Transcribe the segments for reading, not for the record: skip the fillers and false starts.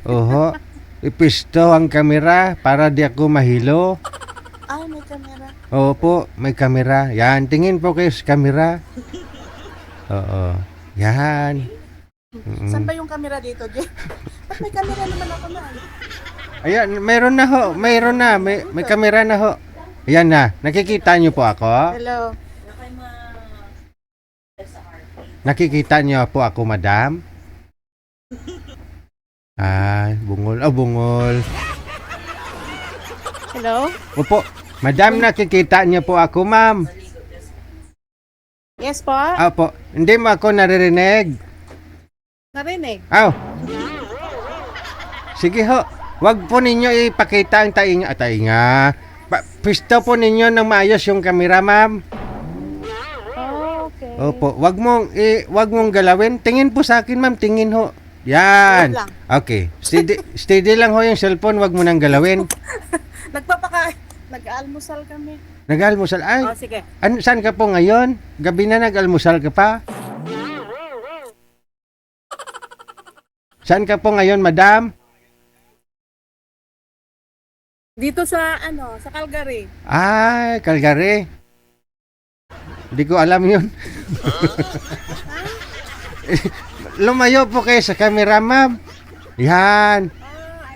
Oho. Ipisto ang kamera para di ako mahilo. Ay, may camera. Opo, may kamera. Yan, tingin po kayo sa kamera. Oo. Yan. Saan ba yung camera dito, Jay? Ba't may camera naman ako na? Ayan, mayroon na ho. Mayroon na. May kamera na ho. Ayan na. Nakikita niyo po ako? Hello. Nakikita niyo po ako, madam? Ay, bungol. Oh, bungol. Hello? Opo. Madam, nakikita niyo po ako, ma'am. Yes po? Opo. Hindi mo ako naririnig. Narinig. Aw. Sige ho. Wag po ninyo ipakita ang tainga. Tainga. Pisto po ninyo ng maayos yung kamera, ma'am. Oh, okay. Opo. Wag mong galawin. Tingin po sa akin, ma'am. Tingin ho. Yan. Wait lang. Okay. Steady lang ho yung cellphone. Wag mo nang galawin. Nag-almusal kami. Nag-almusal. Ay. Oh, sige. Saan ka po ngayon? Gabi na nag-almusal ka pa? Saan ka po ngayon, madam? Dito sa, sa Calgary. Ay, Calgary. Hindi ko alam yun. Lumayo po kayo sa camera, ma'am. Yan. I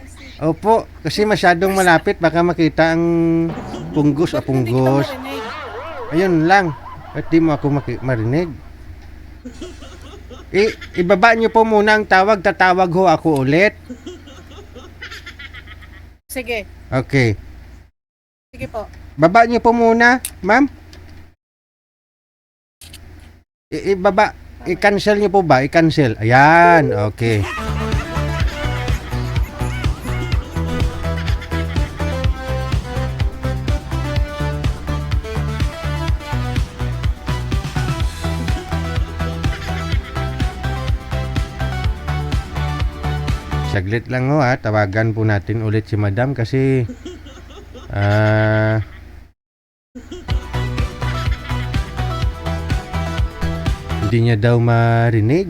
see. Opo, kasi masyadong malapit. Baka makita ang punggos o Ba't hindi kita punggos. marinig? Ayun lang. At di mo ako marinig. Ibaba niyo po muna ang tawag. Tatawag ho ako ulit. Sige. Okay. Sige po. Baba niyo po muna, ma'am. Ibaba. I-cancel niyo po ba? I-cancel. Ayan. Okay. Saglit lang ho ha. Tawagan po natin ulit si madam kasi hindi niya daw marinig.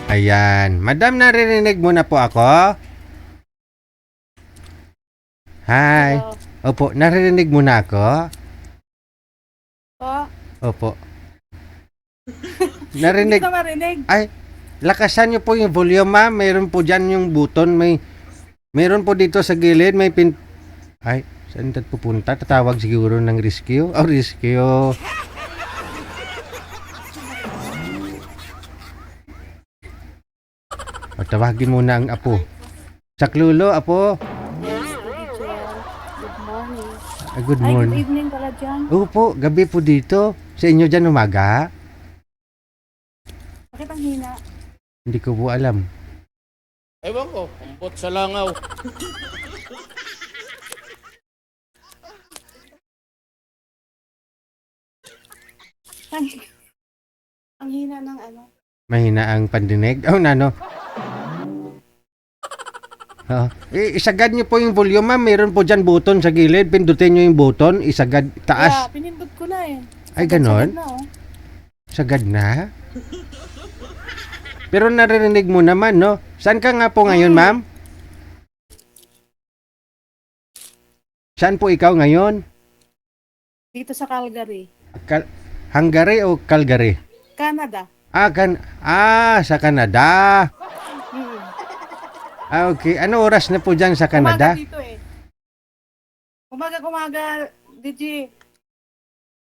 Ayan. Madam, naririnig mo na po ako? Hi. Hello. Opo, naririnig mo na ako? Po. Opo. Hindi Narinig. ka marinig. Ay, lakasan niyo po yung volume, ma'am. Mayroon po dyan yung button. Mayroon po dito sa gilid. May pin... Ay, saan tayo pupunta? Tatawag siguro ng rescue. Oh, rescue. O, tawagin muna ang apo. Saklulo, apo. Yes, Rachel. Good morning. Good Ay, good morning. evening pala dyan. Opo, gabi po dito. Sa inyo dyan umaga? Bakit ang hina? Hindi ko po alam. Ewan ko, kumpot sa langaw. Ang hina ng Mahina ang pandinig. Oh, nano. Oh. Isagad niyo po yung volume, ma'am. Meron po dyan button sa gilid. Pindutin niyo yung button. Isagad Yeah, taas. pinindot ko na eh. Ay, ganon? Sagad na, oh. Sagad na? Pero naririnig mo naman, no? Saan ka nga po ngayon, ma'am? Saan po ikaw ngayon? Dito sa Calgary. Hungary o Calgary? Canada. Sa Canada. Hmm. Okay. Ano oras na po dyan sa Canada? Umaga dito eh. Umaga, DJ.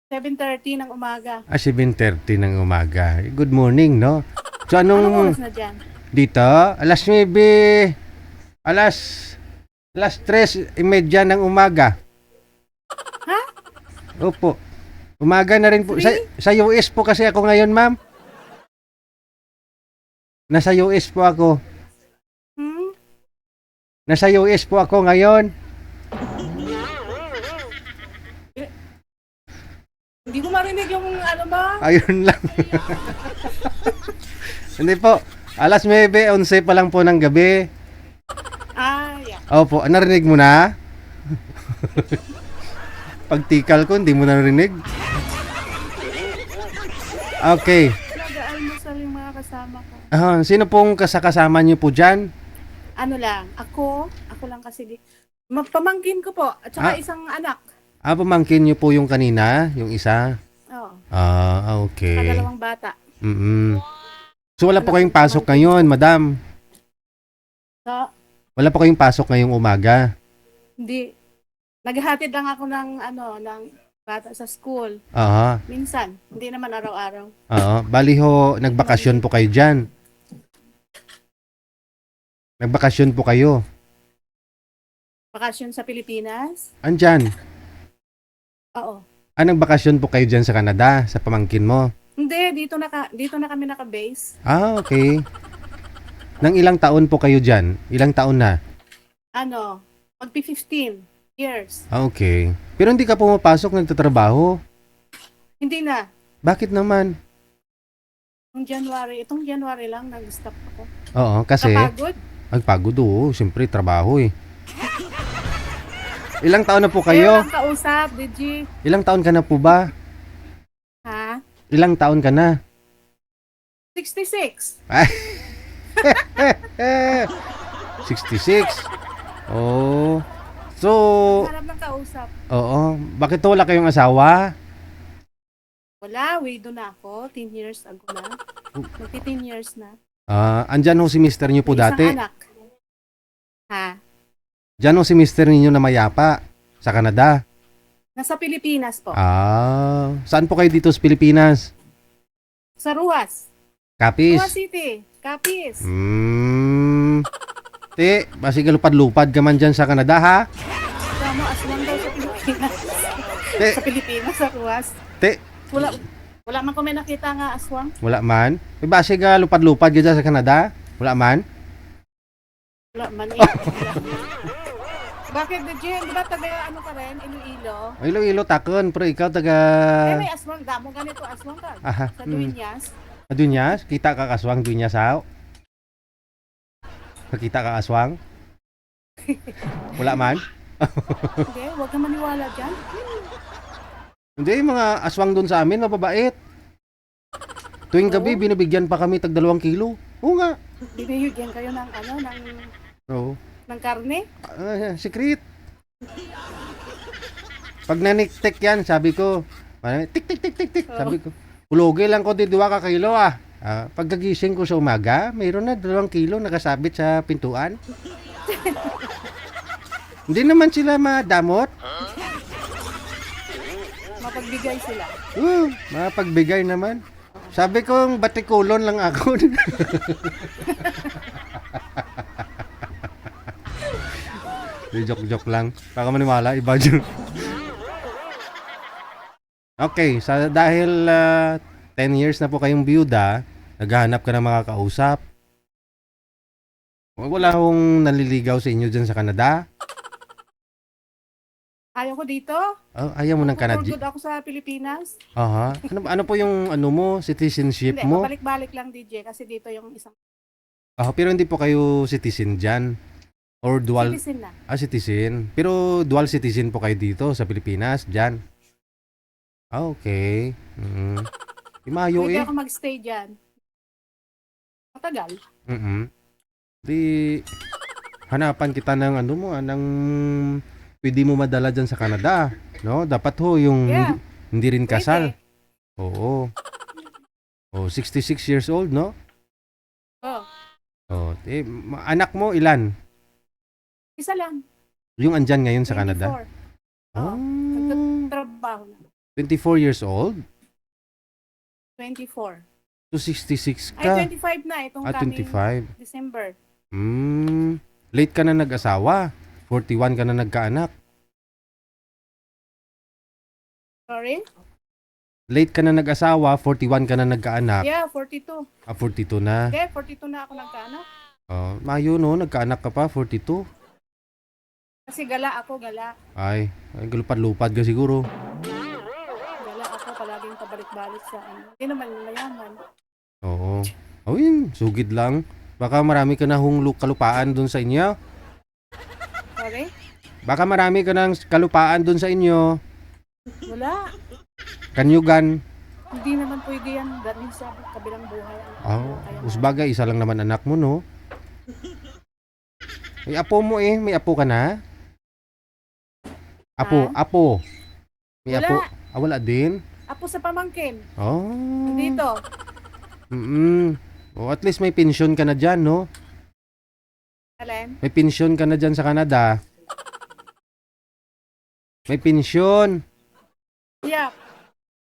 7:30 ng umaga. 7:30 ng umaga. Good morning, no? So, Anong anong oras na dyan? dito? Alas 9, alas 3:30 ng umaga. Ha? Opo. Umaga na rin po. Sa US po kasi ako ngayon, ma'am. Nasa US po ako. Hmm? Nasa US po ako ngayon. Hindi ko marinig yung ano ba? Ayun lang. Hindi po. Alas 9:11 pa lang po ng gabi. Yeah. Opo, narinig mo na? Pagtikal ko, hindi mo narinig. Okay. Nag-aalmusal yung mga kasama ko. Sino pong kasama niyo po dyan? Ano lang, ako lang kasi pamangkin ko po, at saka isang anak. Pamangkin niyo po yung kanina, yung isa? Oo, Okay. dalawang bata. So wala po kayong pasok ngayon, madam? So, Wala po kayong pasok ngayong umaga? hindi. Naghahatid lang ako ng bata sa school. Minsan, hindi naman araw-araw. Bali ho, nagbakasyon po kayo dyan. Nagbakasyon po kayo. Bakasyon sa Pilipinas? Andyan. Oo. Nagbakasyon po kayo dyan sa Canada, sa pamangkin mo? Hindi, dito na kami naka-base. Okay. Nang ilang taon po kayo dyan? Ilang taon na? Magpi 15 years. Okay. Pero hindi ka pumapasok, nagtatrabaho? Hindi na. Bakit naman? Itong January lang nag-stop ako. Oo, kasi Kapagod? pagod siyempre trabaho eh. Ilang taon na po Kayo kayo? lang kausap, Digi. Ilang taon ka na po ba? Ha? Ilang taon ka na? 66. 66. Oh. So, Harap ng kausap. oo. Bakit wala kayong asawa? Wala, widow na ako. 10 years ago na. Magti 10 years na. Andyan ho si mister niyo po May dati. isang anak. Ha? Diyan ho si mister ninyo na mayapa sa Canada. Nasa Pilipinas po. Saan po kayo dito sa Pilipinas? Sa Ruas. Capiz? Ruas City. Capiz. Te, basi galupad-lupad ka man dyan sa Canada, ha? Tama, aswang daw sa Pilipinas. Te, Sa Pilipinas, sa Ruas. te, Wala man ko may nakita nga aswang. wala man. May basi galupad-lupad ka dyan sa Canada? Wala man? Wala man eh. Wala. Bakit, Jen? Di ba taga ka rin? Iloilo? Ilo-ilo takon, pero ikaw taga... May aswang. Damo ganito aswang ka. Aha. Sa Dueñas. Dunyas? Kita ka kaswang Dunyas, sao? Nakita ka aswang? Wala man? Hindi, huwag ka maniwala dyan. Hindi, yung mga aswang doon sa amin, mababait. Tuwing gabi, binibigyan pa kami tag 2 kilo. Oo nga. Bibigyan kayo ng Oo. ng karne. Secret. Pag naniktik yan, sabi ko, tik tik tik tik tik, sabi ko, ulogi lang ko di 2 kilo ah. Pagkagising ko sa umaga, mayroon na 2 kilo nakasabit sa pintuan. Hindi naman sila madamot. Mapagbigay sila. Mapagbigay naman. Sabi ko, batikulon lang ako. Joke-joke lang. Baka maniwala, iba dyan. Okay, dahil 10 years na po kayong biyuda, naghahanap ka ng mga kausap. Wala akong naliligaw sa inyo dyan sa Canada. Ayaw ko dito. Ayaw mo ng For Canada? good ako sa Pilipinas. Ano po yung citizenship Hindi, mo? balik-balik lang, DJ, kasi dito yung isang Pero hindi po kayo citizen dyan? Or dual? citizen na. Citizen. Pero dual citizen po kayo dito sa Pilipinas, dyan? Okay. Imayo Pwede eh. ako magstay dyan. Matagal. Di, hanapan kita ng ng pwede mo madala dyan sa Canada. No? Dapat ho yung Yeah. hindi rin kasal. Pwede. Oo. 66 years old, no? Oh, Anak mo ilan? isa lang. Yung andyan ngayon sa Canada? 24. Oh, Nagtatrabaho na. 24 years old? 24. To 66 Ay, ka? 25 na itong coming 25. December. Late ka na nag-asawa. 41 ka na nagkaanak. Sorry? Late ka na nag-asawa, 41 ka na nagkaanak. Yeah, 42. 42 na. Okay, 42 na ako nagkaanak. Mayo no, nagkaanak ka pa, 42. Kasi gala ako, gala. Ay galupad-lupad ka siguro. Gala ako palaging pabalik-balik sa ano. Hindi naman mayaman. Oo. Oh, yun. Sugid lang. Baka marami ka na kalupaan dun sa inyo. Sorry? Baka marami ka ng kalupaan dun sa inyo. Wala. Kanyugan. Hindi naman pwede yan. Dahil sa kabilang buhay. Oh, usbagay, isa lang naman anak mo, no? May apo mo eh. May apo ka na? Apo. May Wala. apo. Wala din? Apo sa pamangkin. Oh. Dito. Oh, at least may pensyon ka na dyan, no? Alin? May pensyon ka na dyan sa Canada. May pensyon. Yeah.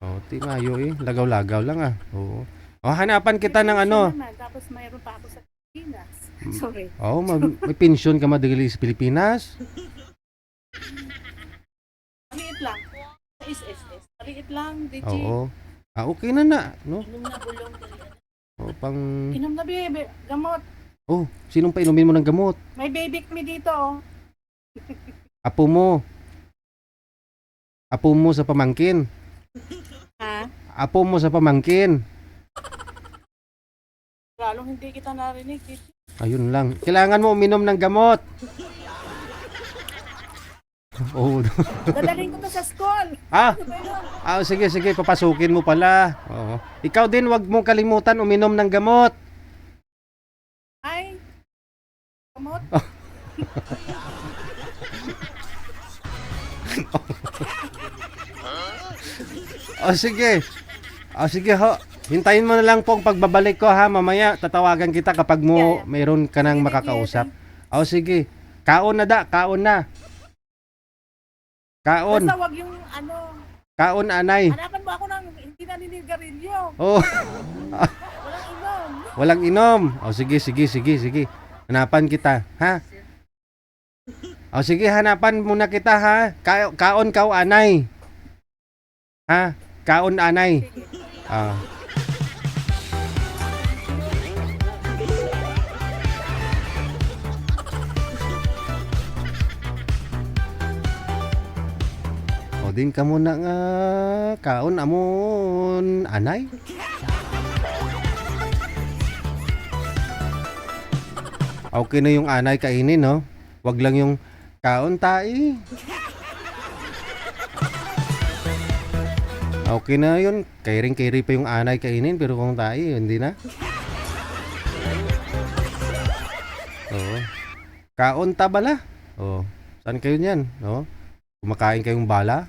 Oh, timayo eh. Lagaw-lagaw lang ah. Oo. Oh, hanapan kita ng ano. Naman. Tapos mayroon pa ako sa Pilipinas. Sorry. Oh, may pensyon ka madali sa Pilipinas. Maliit lang. SSS. Maliit lang, DJ. Oo. Okay na na, no? Inom na bulong dali. Oh, pang Inom na baby. Gamot. Oh, sinong pa inumin mo ng gamot? May baby me dito. Oh. Apo mo. Apo mo sa pamangkin. Ha? Apo mo sa pamangkin. Lalong hindi kita narinig. Ayun lang. Kailangan mo uminom ng gamot. Oh. Dadaling ko to sa school. Ah, Ano ba yun? sige, papasukin mo pala. Oo. Ikaw din, wag mong kalimutan uminom ng gamot. Ay. Gamot? Sige ho. Hintayin mo na lang po ang pagbabalik ko ha. Mamaya tatawagan kita kapag mo Yeah. mayroon ka nang Sige, makakausap. Sige. Kaon na. Kaon. Basta wag yung ano. Kaon anay. Hanapan mo ako ng hindi naninigarilyo. Oh, Walang inom. walang inom. Sige. Hanapan kita, ha? Sige, hanapan muna kita ha. Kaon ka anay. Ha? Kaon anay. Ah. Din ka muna nga kaon amon anay. Okay na yung anay kainin, no? Wag lang yung kaon tai. Okay na yun. Kairing-kairi pa yung anay kainin pero kung tai, hindi na. Oo. Kaon ta bala. Oh. Saan kayo niyan, no? Kumakain kayong bala?